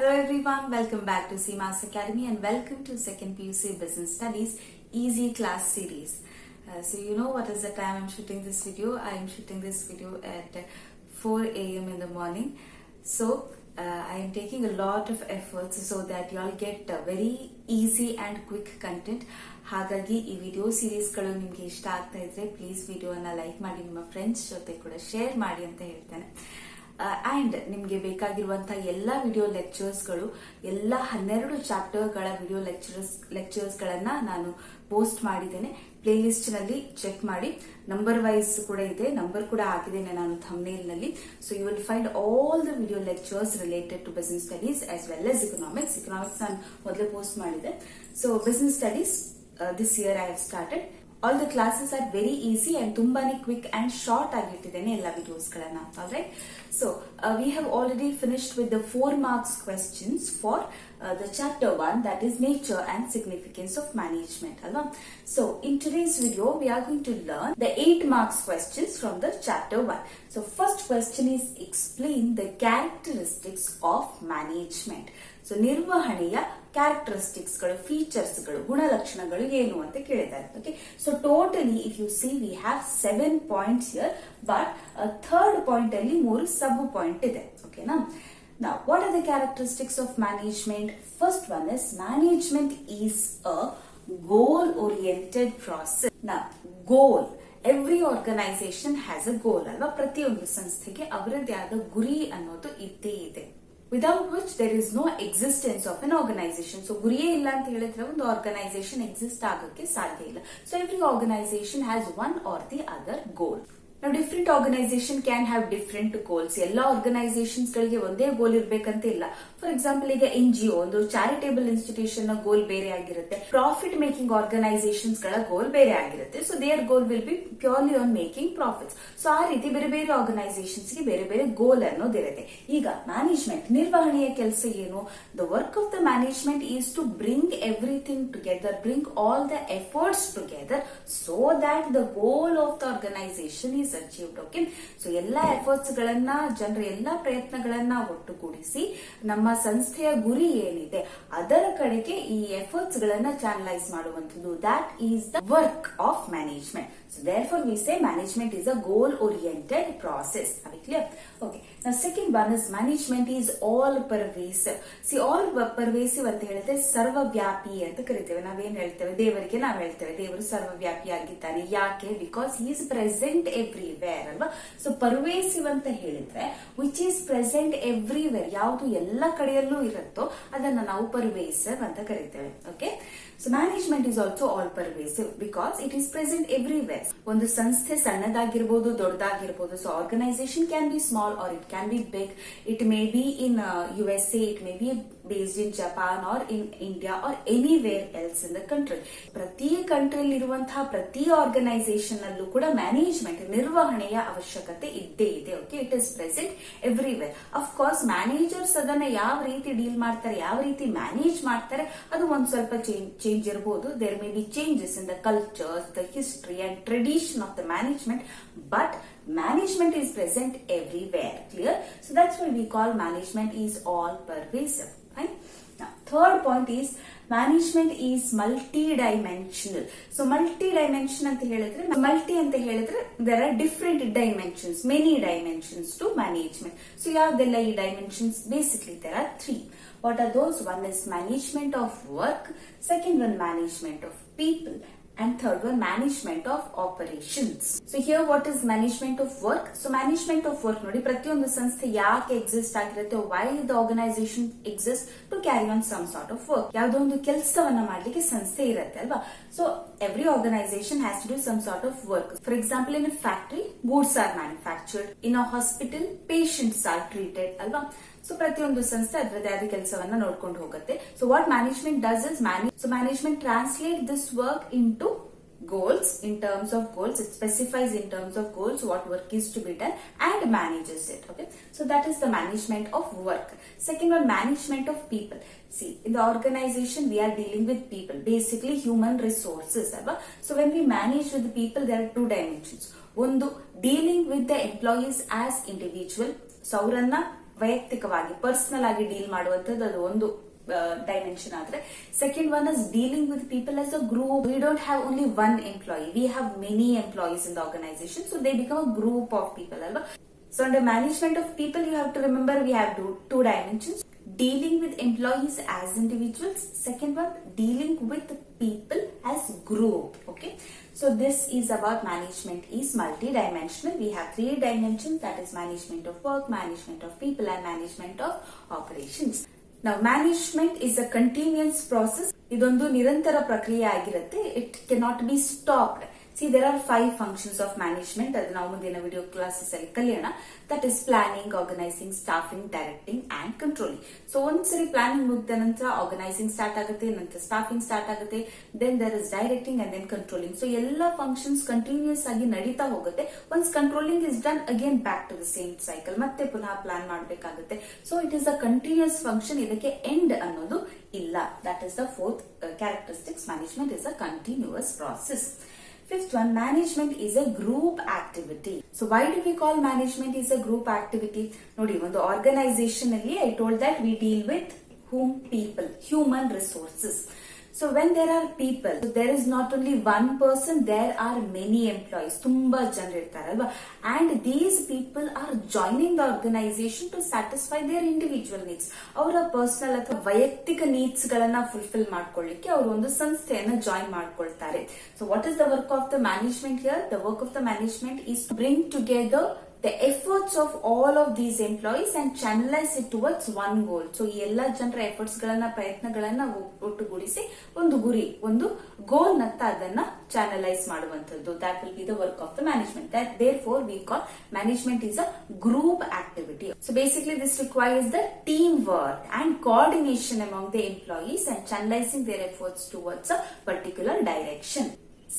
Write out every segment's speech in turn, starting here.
Hello everyone, welcome back to SEEMA'S Academy and welcome to second PUC Business Studies Easy Class Series. So you know what is the time I'm shooting this video? I am shooting this video at 4 a.m. in the morning. So I am taking a lot of efforts so that you all get very easy and quick content. ಹಾಗಾಗಿ ಈ video ಸೀರೀಸ್ಗಳು ನಿಮ್ಗೆ ಇಷ್ಟ ಆಗ್ತಾ ಇದ್ರೆ please ವಿಡಿಯೋನ like ಮಾಡಿ, ನಿಮ್ಮ friends ಜೊತೆ ಕೂಡ ಶೇರ್ ಮಾಡಿ ಅಂತ ಹೇಳ್ತೇನೆ. ಅಂಡ್ ನಿಮ್ಗೆ ಬೇಕಾಗಿರುವಂತಹ ಎಲ್ಲಾ ವಿಡಿಯೋ ಲೆಕ್ಚರ್ಸ್ಗಳು, ಎಲ್ಲ 12 ಚಾಪ್ಟರ್ಗಳ ವಿಡಿಯೋ ಲೆಕ್ಚರ್ಸ್ ಗಳನ್ನ ನಾನು ಪೋಸ್ಟ್ ಮಾಡಿದ್ದೇನೆ. ಪ್ಲೇ ಲಿಸ್ಟ್ ನಲ್ಲಿ ಚೆಕ್ ಮಾಡಿ. ನಂಬರ್ ವೈಸ್ ಕೂಡ ಇದೆ, ನಂಬರ್ ಕೂಡ ಹಾಕಿದ್ದೇನೆ ನಾನು ಥಂಬ್ನೇಲ್ ನಲ್ಲಿ. So you will find all the video lectures related to business studies as well as economics. Economics ನಾನು ಮೊದಲೇ ಪೋಸ್ಟ್ ಮಾಡಿದೆ. So business studies this year I have started. All the classes are very easy and tumbani quick and short ಆಗಿಟ್ಟಿದ್ದೇನೆ ಎಲ್ಲ videos ಗಳನ್ನ. Alright, so we have already finished with the 4 marks questions for the chapter 1, that is nature and significance of management alva. So in today's video we are going to learn the 8 marks questions from the chapter 1. So first question is, explain the characteristics of management. So ನಿರ್ವಹಣೆಯ characteristics ಗಳು, features ಗಳು, ಗುಣಲಕ್ಷಣಗಳು ಏನು ಅಂತ ಕೇಳಿದ್ದಾರೆ. Okay, so totally if U C we have 7 points here, but third point ಅಲ್ಲಿ 3 ಸಬ್ point ಇದೆ. ಓಕೆನಾ? Now, what are the characteristics of management? First one is, management is a goal-oriented process. Now, goal. Every organization has a goal ಅಲ್ವಾ? ಪ್ರತಿಯೊಂದು ಸಂಸ್ಥೆಗೆ ಅವರದ್ದೇ ಆದ ಗುರಿ ಅನ್ನೋದು ಇದ್ದೇ ಇದೆ. Without which there is no existence of an organization. So ಗುರಿಯೇ ಇಲ್ಲ ಅಂತ ಹೇಳಿದ್ರೆ ಒಂದು ಆರ್ಗನೈಸೇಷನ್ ಎಕ್ಸಿಸ್ಟ್ ಆಗೋಕ್ಕೆ ಸಾಧ್ಯ ಇಲ್ಲ. So every organization has one or the other goal. Now different organization can have different goals. ಎಲ್ಲ ಆರ್ಗನೈಸೇಷನ್ಸ್ ಗಳಿಗೆ ಒಂದೇ ಗೋಲ್ ಇರ್ಬೇಕಂತ ಇಲ್ಲ. ಫಾರ್ ಎಕ್ಸಾಂಪಲ್, ಈಗ NGO ಒಂದು ಚಾರಿಟೇಬಲ್ ಇನ್ಸ್ಟಿಟ್ಯೂಷನ್ ನ ಗೋಲ್ ಬೇರೆ ಆಗಿರುತ್ತೆ, ಪ್ರಾಫಿಟ್ ಮೇಕಿಂಗ್ ಆರ್ಗನೈಸೇಷನ್ಸ್ ಗಳ ಗೋಲ್ ಬೇರೆ ಆಗಿರುತ್ತೆ. So their goal will be purely on making profits. So ಆ ರೀತಿ ಬೇರೆ ಬೇರೆ ಆರ್ಗನೈಸೇಷನ್ಸ್ ಗೆ ಬೇರೆ ಬೇರೆ ಗೋಲ್ ಅನ್ನೋದಿರುತ್ತೆ. ಈಗ ಮ್ಯಾನೇಜ್ಮೆಂಟ್, ನಿರ್ವಹಣೆಯ ಕೆಲಸ ಏನು? The work of the management is to bring everything together, bring all the efforts together so that the goal of the organisation is achieved. Okay, so ಎಲ್ಲಾ ಎಫರ್ಟ್ಸ್ ಗಳನ್ನ, ಜನರ ಎಲ್ಲಾ ಪ್ರಯತ್ನಗಳನ್ನ ಒಟ್ಟುಗೂಡಿಸಿ ನಮ್ಮ ಸಂಸ್ಥೆಯ ಗುರಿ ಏನಿದೆ ಅದರ ಕಡೆಗೆ ಈ ಎಫರ್ಟ್ಸ್ ಗಳನ್ನ ಚಾನಲೈಸ್ ಮಾಡುವಂತದ್ದು, that is the work of management. So therefore we say management is a goal oriented process. Are we clear? Okay. Now second one is, management is all pervasive. See, all pervasive ಅಂತ ಹೇಳಿದ್ರೆ ಸರ್ವವ್ಯಾಪಿ ಅಂತ ಕರಿತೇವೆ. ನಾವೇನ್ ಹೇಳ್ತೇವೆ? ದೇವರಿಗೆ ನಾವು ಹೇಳ್ತೇವೆ ದೇವರು ಸರ್ವವ್ಯಾಪಿ ಆಗಿದ್ದಾನೆ. ಯಾಕೆ? Because he is present everywhere ಅಲ್ವಾ? ಸೊ ಪರ್ವೇಸಿವ್ ಅಂತ ಹೇಳಿದ್ರೆ ವಿಚ್ ಈಸ್ ಪ್ರೆಸೆಂಟ್ ಎವ್ರಿವೇರ್, ಯಾವುದು ಎಲ್ಲ ಕಡೆಯಲ್ಲೂ ಇರುತ್ತೋ ಅದನ್ನ ನಾವು ಪರ್ವೇಸಿವ್ ಅಂತ ಕರಿತೇವೆ. Okay, so management is also all pervasive because it is present everywhere. ಒಂದು ಸಂಸ್ಥೆ ಸಣ್ಣದಾಗಿರ್ಬೋದು, ದೊಡ್ಡದಾಗಿರ್ಬೋದು. So organisation can be small or it can be big. It may be in USA, it may be based in Japan or in India or anywhere else in the country. ಪ್ರತಿ ಕಂಟ್ರಿಯಲ್ಲಿ ಇರುವಂತಹ ಪ್ರತಿ organisation ಅಲ್ಲೂ ಕೂಡ management, ನಿರ್ವಹಣೆಯ ಅವಶ್ಯಕತೆ ಇದ್ದೇ ಇದೆ. Okay, it is present everywhere. Of course managers ಅದನ್ನ ಯಾವ ರೀತಿ ಡೀಲ್ ಮಾಡ್ತಾರೆ, ಯಾವ ರೀತಿ ಮ್ಯಾನೇಜ್ ಮಾಡ್ತಾರೆ, ಅದು ಒಂದ್ ಸ್ವಲ್ಪ ಚೇಂಜ್ ಇರಬಹುದು. There may be changes in the cultures, the history and tradition of the management, but management is present everywhere. Clear? So that's why we call management is all pervasive. Fine. Now third point is, management is multi-dimensional. So multi-dimension ಅಂತ ಹೇಳಿದ್ರೆ, multi ಅಂತ ಹೇಳಿದ್ರೆ there are different dimensions, many dimensions to management. So ಯಾವ್ದೆಲ್ಲ ಈ dimensions? Basically there are 3. What are those? One is management of work, second one management of people, and third one management of operations. So here what is management of work? So management of work ನೋಡಿ, ಪ್ರತಿಯೊಂದು ಸಂಸ್ಥೆ ಯಾಕೆ exist ಆಗಿರುತ್ತೆ, why the organization exists, to carry on some sort of work. ಯಾವುದೋ ಒಂದು ಕೆಲಸವನ್ನ ಮಾಡ್ಲಿಕ್ಕೆ ಸಂಸ್ಥೆ ಇರುತ್ತೆ ಅಲ್ವಾ? So every organization has to do some sort of work. For example, in a factory goods are manufactured, in a hospital patients are treated ಅಲ್ವಾ? So ಪ್ರತಿಯೊಂದು ಸಂಸ್ಥೆ ಅದರದೇ ಆದ ಕೆಲಸವನ್ನ ನೋಡ್ಕೊಂಡು ಹೋಗುತ್ತೆ. So what management does is, management translate this work into goals. In terms of goals, it specifies in terms of goals what work is to be done and manages it. Okay, so that is the management of work. Second one, management of people. See, in the organization we are dealing with people, basically human resources. So when we manage with the people, there are 2 dimensions. One, dealing with the employees as individual. So ಅವರನ್ನ ವೈಯಕ್ತಿಕವಾಗಿ personal ಆಗಿ deal ಮಾಡುವಂತದ್ದು ಅದು ಒಂದು dimension ಆದ್ರೆ second one is dealing with people as a group. We don't have only one employee, we have many employees in the organization, so they become a group of people alva. So under management of people, you have to remember we have two dimensions: dealing with employees as individuals, second one dealing with people as group. Okay, so this is about management is multi-dimensional. We have three dimensions, that is management of work, management of people, and management of operations. Now management is a continuous process. ಇದೊಂದು ನಿರಂತರ ಪ್ರಕ್ರಿಯೆ ಆಗಿರುತ್ತೆ. It cannot be stopped. See, there are 5 functions of management. ಅದು ನಾವು ಮುಂದಿನ video classes ಅಲ್ಲಿ ಕಲಿಯೋಣ. That is planning, organizing, staffing, directing and controlling. So ಒಂದ್ಸರಿ ಪ್ಲಾನಿಂಗ್ ಮುಗಿದ ನಂತರ ಆರ್ಗನೈಸಿಂಗ್ ಸ್ಟಾರ್ಟ್ ಆಗುತ್ತೆ, ನಂತರ ಸ್ಟಾಫಿಂಗ್ ಸ್ಟಾರ್ಟ್ ಆಗುತ್ತೆ, then there is directing and then controlling. So ಎಲ್ಲ ಫಂಕ್ಷನ್ಸ್ ಕಂಟಿನ್ಯೂಸ್ ಆಗಿ ನಡೀತಾ ಹೋಗುತ್ತೆ. Once controlling is done, again back to the same cycle. ಮತ್ತೆ ಪುನಃ ಪ್ಲಾನ್ ಮಾಡಬೇಕಾಗುತ್ತೆ. So it is a continuous function. ಇದಕ್ಕೆ ಎಂಡ್ ಅನ್ನೋದು ಇಲ್ಲ. That is the fourth characteristics. Management is a continuous process. Fifth one, management is a group activity. So why do we call management is a group activity? Nodi, ಒಂದು organization ಅಲ್ಲಿ I told that we deal with whom? People, human resources. So when there are people, there is not only one person, there are many employees. ತುಂಬಾ ಜನರು ಇರ್ತಾರೆ ಅಲ್ವಾ? And these people are joining the organization to satisfy their individual needs. ಅವರ personal ಅಥವಾ ವೈಯಕ್ತಿಕ needs ಗಳನ್ನ fulfil ಮಾಡ್ಕೊಳ್ಳಿಕ್ಕೆ ಅವರು ಒಂದು ಸಂಸ್ಥೆಯನ್ನ ಜಾಯಿನ್ ಮಾಡ್ಕೊಳ್ತಾರೆ. So what is the work of the management here? The work of the management is to bring together the efforts of all of these employees and channelize it towards one goal. So ಈ ಎಲ್ಲ ಜನರ efforts ಗಳನ್ನ ಪ್ರಯತ್ನಗಳನ್ನ ಒಟ್ಟುಗೂಡಿಸಿ ಒಂದು ಗುರಿ, ಒಂದು ಗೋಲ್ ನತ್ತ ಅದನ್ನ channelise ಮಾಡುವಂತದ್ದು. That will be the work of the management. That therefore we call management is a group activity. So basically this requires the teamwork and coordination among the employees and channelizing their efforts towards a particular direction.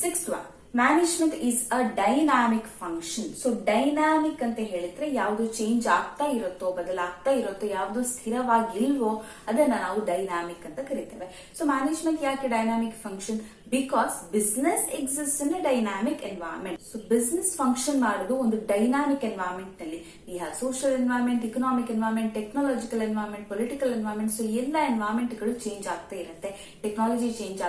Sixth one, management is a dynamic function. So dynamic ಅಂತ ಹೇಳಿದ್ರೆ ಯಾವ್ದು change ಆಗ್ತಾ ಇರುತ್ತೋ, ಬದಲಾಗ್ತಾ ಇರುತ್ತೋ, ಯಾವ್ದು ಸ್ಥಿರವಾಗಿಲ್ವೋ ಅದನ್ನ ನಾವು ಡೈನಾಮಿಕ್ ಅಂತ ಕರಿತೇವೆ. ಸೊ ಮ್ಯಾನೇಜ್ಮೆಂಟ್ ಯಾಕೆ dynamic function? Because business exist in a dynamic environment. So business function ಮಾಡೋದು ಒಂದು ಡೈನಾಮಿಕ್ ಎನ್ವೈರನ್ಮೆಂಟ್ ನಲ್ಲಿ. We have social environment, economic environment, technological environment, political environment. So ಎಲ್ಲ ಎನ್ವೈರನ್ಮೆಂಟ್ ಗಳು ಚೇಂಜ್ ಆಗ್ತಾ ಇರುತ್ತೆ, ಟೆಕ್ನಾಲಜಿ ಚೇಂಜ್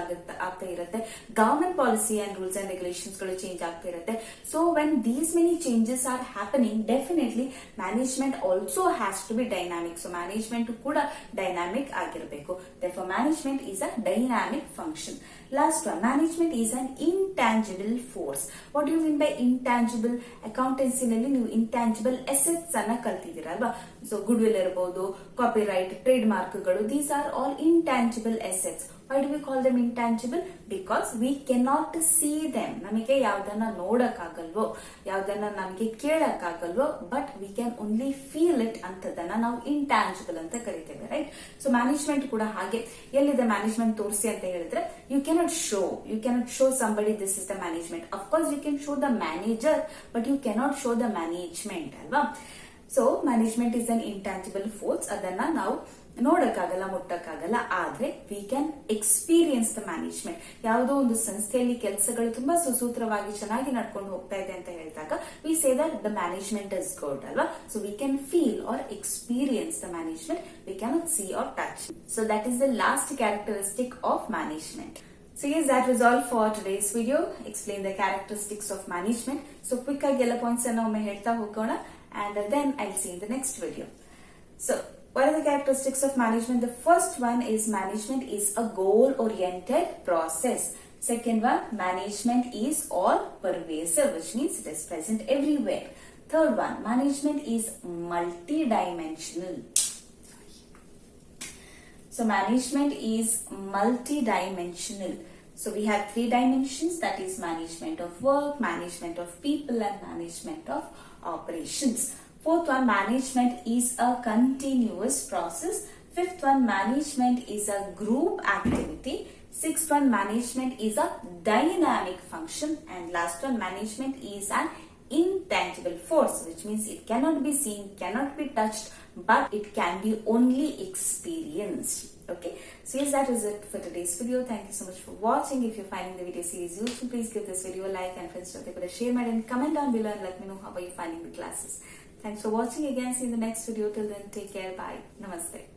ಆಗ್ತಾ ಇರುತ್ತೆ, government policy and rules and regulations ಗಳು ಚೇಂಜ್ ಆಗ್ತಾ ಇರುತ್ತೆ. So when these many changes are happening, definitely management also has to be dynamic. So management ಕೂಡ ಡೈನಾಮಿಕ್ ಆಗಿರಬೇಕು. Therefore management is a dynamic function. Last one, management is an intangible force. What do you mean by intangible? Accountancy ನಲ್ಲಿ ನೀವು intangible assets ಅನ್ನ ಕಲ್ತಿದ್ದೀರಾ ಅಲ್ವಾ? So good will ಇರಬಹುದು, copyright, trade mark ಗಳು, these are all intangible assets. Why do we call them intangible? Because we cannot see them. ನಮಗೆ ಯಾವ್ದನ್ನ ನೋಡಕ್ಕಾಗಲ್ವೋ, ಯಾವ್ದನ್ನ ನಮಗೆ ಕೇಳಕ್ಕಾಗಲ್ವೋ, but we can only feel it ಅಂತದನ್ನ ನಾವು ಇಂಟ್ಯಾಂಜಿಬಲ್ ಅಂತ ಕರಿತೇವೆ, ರೈಟ್? ಸೊ ಮ್ಯಾನೇಜ್ಮೆಂಟ್ ಕೂಡ ಹಾಗೆ. ಎಲ್ಲಿದೆ ಮ್ಯಾನೇಜ್ಮೆಂಟ್ ತೋರಿಸಿ ಅಂತ ಹೇಳಿದ್ರೆ, you cannot show somebody this is the management. Of course you can show the manager, but you cannot show the management ಅಲ್ವಾ? So management is an intangible force. ಅದನ್ನ ನಾವು ನೋಡಕ್ಕಾಗಲ್ಲ, ಮುಟ್ಟಕ್ಕಾಗಲ್ಲ, ಆದ್ರೆ we can experience the management. ಯಾವುದೋ ಒಂದು ಸಂಸ್ಥೆಯಲ್ಲಿ ಕೆಲಸಗಳು ತುಂಬಾ ಸುಸೂತ್ರವಾಗಿ ಚೆನ್ನಾಗಿ ನಡ್ಕೊಂಡು ಹೋಗ್ತಾ ಇದೆ ಅಂತ ಹೇಳಿದಾಗ we say that the management is good ಅಲ್ವಾ? So we can feel or experience the management, we cannot see or touch. So that is the last characteristic of management. So yes, that was all for today's video. Explain the characteristics of management. So quick ಆಗಿ ಎಲ್ಲ points ಅನ್ನ ಒಮ್ಮೆ ಹೇಳ್ತಾ ಹೋಗೋಣ, and then I'll see in the next video. So what are the characteristics of management? The first one is management is a goal-oriented process. Second one, management is all pervasive, which means it is present everywhere. Third one, management is multi-dimensional. So management is multi-dimensional. So we have 3 dimensions, that is management of work, management of people, and management of operations. Fourth one, management is a continuous process. Fifth one, management is a group activity. Sixth one, management is a dynamic function. And last one, management is an intangible force, which means it cannot be seen, cannot be touched, but it can be only experienced. Okay, so yes, that is it for today's video. Thank you so much for watching. If you're finding the video series useful, please give this video a like, and friends, share, and comment down below and let me know how are you finding the classes. Thanks for watching again. See you in the next video. Till then, take care. Bye. Namaste.